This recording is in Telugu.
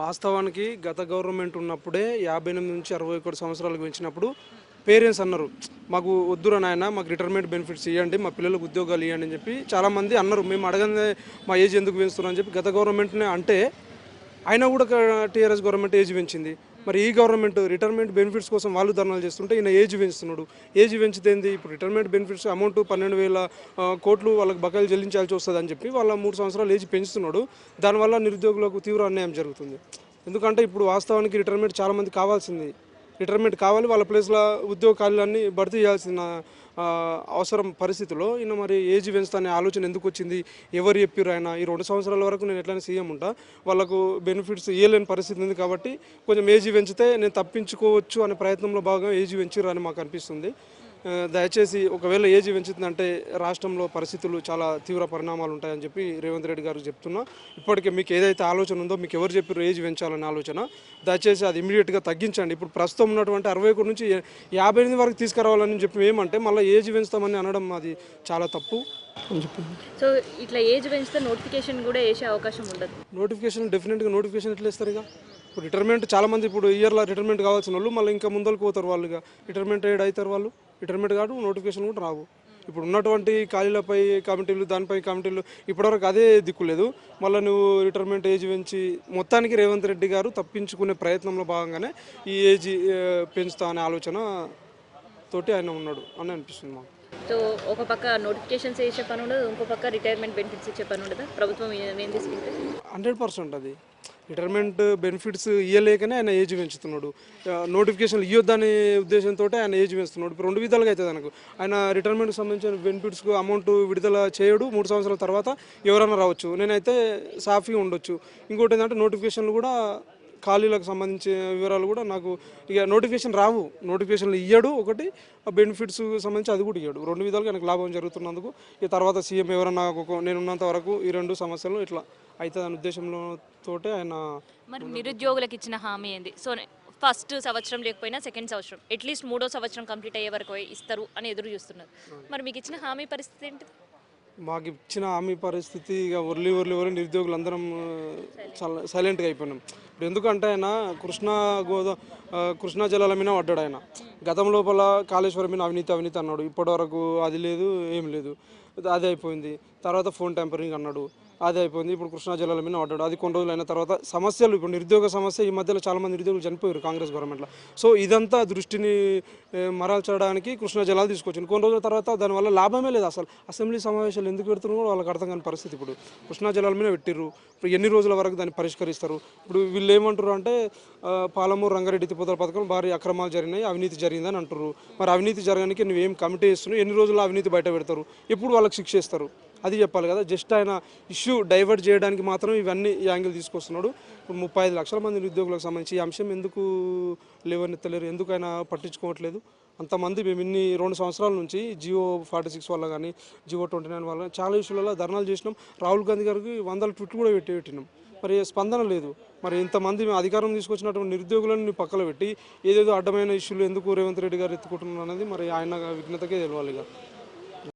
వాస్తవానికి గత గవర్నమెంట్ ఉన్నప్పుడే 58 నుంచి 61 సంవత్సరాలకు పెంచినప్పుడు పేరెంట్స్ అన్నారు, మాకు వద్దురా నాయన, మాకు రిటైర్మెంట్ బెనిఫిట్స్ ఇవ్వండి, మా పిల్లలకు ఉద్యోగాలు ఇవ్వండి అని చెప్పి చాలామంది అన్నారు. మేము అడగందే మా ఏజ్ ఎందుకు పెంచుతున్నారని చెప్పి గత గవర్నమెంట్నే అంటే అయినా కూడా టీఆర్ఎస్ గవర్నమెంట్ ఏజ్ పెంచింది. మరి ఈ గవర్నమెంట్ రిటైర్మెంట్ బెనిఫిట్స్ కోసం వాళ్ళు ధర్నాలు చేస్తుంటే ఈయన ఏజ్ పెంచుతున్నాడు. ఏజ్ పెంచితేంది, ఇప్పుడు రిటైర్మెంట్ బెనిఫిట్స్ అమౌంట్ 12,000 కోట్లు వాళ్ళకి బకాయిలు చెల్లించాల్సి వస్తుంది అని చెప్పి వాళ్ళ 3 సంవత్సరాలు ఏజ్ పెంచుతున్నాడు. దానివల్ల నిరుద్యోగులకు తీవ్ర అన్యాయం జరుగుతుంది. ఎందుకంటే ఇప్పుడు వాస్తవానికి రిటైర్మెంట్ చాలామంది కావాల్సింది, రిటైర్మెంట్ కావాలి, వాళ్ళ ప్లేస్లో ఉద్యోగ ఖాళీలన్నీ భర్తీ చేయాల్సిన అవసరం పరిస్థితిలో ఈయన మరి ఏజ్ పెంచుతానే ఆలోచన ఎందుకు వచ్చింది, ఎవరు చెప్పారు? ఆయన ఈ 2 సంవత్సరాల వరకు నేను ఎట్లయినా సీఎం ఉంటా, వాళ్ళకు బెనిఫిట్స్ ఇవ్వలేని పరిస్థితి ఉంది కాబట్టి కొంచెం ఏజ్ పెంచితే నేను తప్పించుకోవచ్చు అనే ప్రయత్నంలో భాగంగా ఏజ్ పెంచారు అని మాకు అనిపిస్తుంది. దయచేసి ఒకవేళ ఏజ్ పెంచుతుందంటే రాష్ట్రంలో పరిస్థితులు చాలా తీవ్ర పరిణామాలు ఉంటాయని చెప్పి రేవంత్ రెడ్డి గారు చెప్తున్నా. ఇప్పటికే మీకు ఏదైతే ఆలోచన ఉందో, మీకు ఎవరు చెప్పారో ఏజ్ పెంచాలనే ఆలోచన, దయచేసి అది ఇమీడియట్గా తగ్గించండి. ఇప్పుడు ప్రస్తుతం ఉన్నటువంటి 61 నుంచి 58 వరకు తీసుకురావాలని చెప్పి ఏమంటే మళ్ళీ ఏజ్ పెంచుతామని అనడం అది చాలా తప్పు అని చెప్పి. సో ఇట్లా ఏజ్ పెంచితే నోటిఫికేషన్ కూడా వేసే అవకాశం ఉండదు. నోటిఫికేషన్ డెఫినెట్గా నోటిఫికేషన్ ఎట్లా ఇస్తారు? ఇక ఇప్పుడు రిటైర్మెంట్ చాలామంది ఇప్పుడు ఇయర్లో రిటైర్మెంట్ కావాల్సిన వాళ్ళు మళ్ళీ ఇంకా ముందరకు పోతారు. వాళ్ళు ఇక రిటైర్మెంట్ ఏడ్ అవుతారు, వాళ్ళు రిటైర్మెంట్ కాదు, నోటిఫికేషన్ కూడా రావు. ఇప్పుడు ఉన్నటువంటి ఖాళీలపై కమిటీలు, దానిపై కమిటీలు ఇప్పటివరకు అదే దిక్కులేదు. మళ్ళీ నువ్వు రిటైర్మెంట్ ఏజ్ పెంచి మొత్తానికి రేవంత్ రెడ్డి గారు తప్పించుకునే ప్రయత్నంలో భాగంగానే ఈ ఏజ్ పెంచుతా అనే ఆలోచన తోటి ఆయన ఉన్నాడు అని అనిపిస్తుంది మాకు. సో ఒక పక్క నోటిఫికేషన్స్ వేసే పని ఉండదు, ఇంకో పక్క రిటైర్మెంట్ బెనిఫిట్స్ ఇచ్చే పని ఉండదు. ప్రభుత్వం ఏం తీసుకుంటే 100% అది రిటైర్మెంట్ బెనిఫిట్స్ ఇవ్వలేకనే ఆయన ఏజ్ పెంచుతున్నాడు. నోటిఫికేషన్లు ఇవ్వద్దనే ఉద్దేశంతో ఆయన ఏజ్ పెంచుతున్నాడు. ఇప్పుడు 2 విధాలుగా అవుతుంది ఆయనకు. ఆయన రిటైర్మెంట్కి సంబంధించిన బెనిఫిట్స్కు అమౌంట్ విడుదల చేయడు, 3 సంవత్సరాల తర్వాత ఎవరైనా రావచ్చు, నేనైతే సాఫీగా ఉండొచ్చు. ఇంకోటి ఏంటంటే నోటిఫికేషన్లు కూడా ఖాళీలకు సంబంధించిన వివరాలు కూడా నాకు ఇక నోటిఫికేషన్ రావు, నోటిఫికేషన్లు ఇయ్యడు. ఒకటి బెనిఫిట్స్ సంబంధించి అది కూడా ఇయ్యడు. 2 విధాలుగా నాకు లాభం జరుగుతున్నందుకు ఈ తర్వాత సీఎం ఎవరన్నా నేనున్నంత వరకు ఈ 2 సమస్యలు ఇట్లా అవుతుంది అనే ఉద్దేశంలో తోటే ఆయన. మరి నిరుద్యోగులకు ఇచ్చిన హామీ ఏంది? సో ఫస్ట్ సంవత్సరం లేకపోయినా సెకండ్ సంవత్సరం అట్లీస్ట్ 3వ సంవత్సరం కంప్లీట్ అయ్యే వరకు ఇస్తారు అని ఎదురు చూస్తున్నారు. మరి మీకు ఇచ్చిన హామీ పరిస్థితి ఏంటి? మాకు ఇచ్చిన హామీ పరిస్థితి ఇక ఒర్లి నిరుద్యోగులు అందరం చాలా సైలెంట్గా అయిపోయినాం. ఇప్పుడు ఎందుకంటే ఆయన కృష్ణా జలాల మీద పడ్డాడు. ఆయన గతం లోపల కాళేశ్వరం మీద అవినీతి అన్నాడు, ఇప్పటివరకు అది లేదు, ఏం లేదు, అది అయిపోయింది. తర్వాత ఫోన్ ట్యాంపరింగ్ అన్నాడు, అది అయిపోయింది. ఇప్పుడు కృష్ణా జలాల మీద పడ్డాడు, అది కొన్ని రోజులు అయిన తర్వాత సమస్యలు, ఇప్పుడు నిరుద్యోగ సమస్య, ఈ మధ్యలో చాలామంది నిరుద్యోగులు చనిపోయారు కాంగ్రెస్ గవర్నమెంట్లో. సో ఇదంతా దృష్టిని మరల్చడానికి కృష్ణా జలాలు తీసుకొచ్చింది. కొన్ని రోజుల తర్వాత దానివల్ల లాభమే లేదు. అసలు అసెంబ్లీ సమావేశాలు ఎందుకు పెడుతున్నారు కూడా వాళ్ళకి అర్థం కాని పరిస్థితి. ఇప్పుడు కృష్ణా జలాల మీద పెట్టిర్రు, ఇప్పుడు ఎన్ని రోజుల వరకు దాన్ని పరిష్కరిస్తారు? ఇప్పుడు వీళ్ళు ఏమంటారు అంటే పాలమూరు రంగారెడ్డి ఎత్తిపోతల పథకం భారీ అక్రమాలు జరిగినాయి, అవినీతి జరిగిందని అంటారు. మరి అవినీతి జరగడానికి నువ్వేం కమిటీ చేస్తున్నావు, ఎన్ని రోజుల్లో అవినీతి బయట పెడతారు, ఎప్పుడు వాళ్ళకి శిక్ష ఇస్తారు, అది చెప్పాలి కదా. జస్ట్ ఆయన ఇష్యూ డైవర్ట్ చేయడానికి మాత్రం ఇవన్నీ ఈ యాంగిల్ తీసుకొస్తున్నాడు. ఇప్పుడు 35 లక్షల మంది నిరుద్యోగులకు సంబంధించి ఈ అంశం ఎందుకు లేవనెత్తలేరు, ఎందుకు ఆయన పట్టించుకోవట్లేదు? అంతమంది మేము ఇన్ని 2 సంవత్సరాల నుంచి జియో 46 వల్ల కానీ జియో 29 వల్ల చాలా ఇష్యూలలో ధర్నాలు చేసినాం. రాహుల్ గాంధీ గారికి 100 ట్వీట్లు కూడా పెట్టినాం, మరి స్పందన లేదు. మరి ఇంతమంది మేము అధికారం తీసుకొచ్చినటువంటి నిరుద్యోగులను పక్కన పెట్టి ఏదేదో అడ్డమైన ఇష్యూలు ఎందుకు రేవంత్ రెడ్డి గారు ఎత్తుకుంటున్నారు అనేది మరి ఆయన విఘ్నతకే తెలియాలి.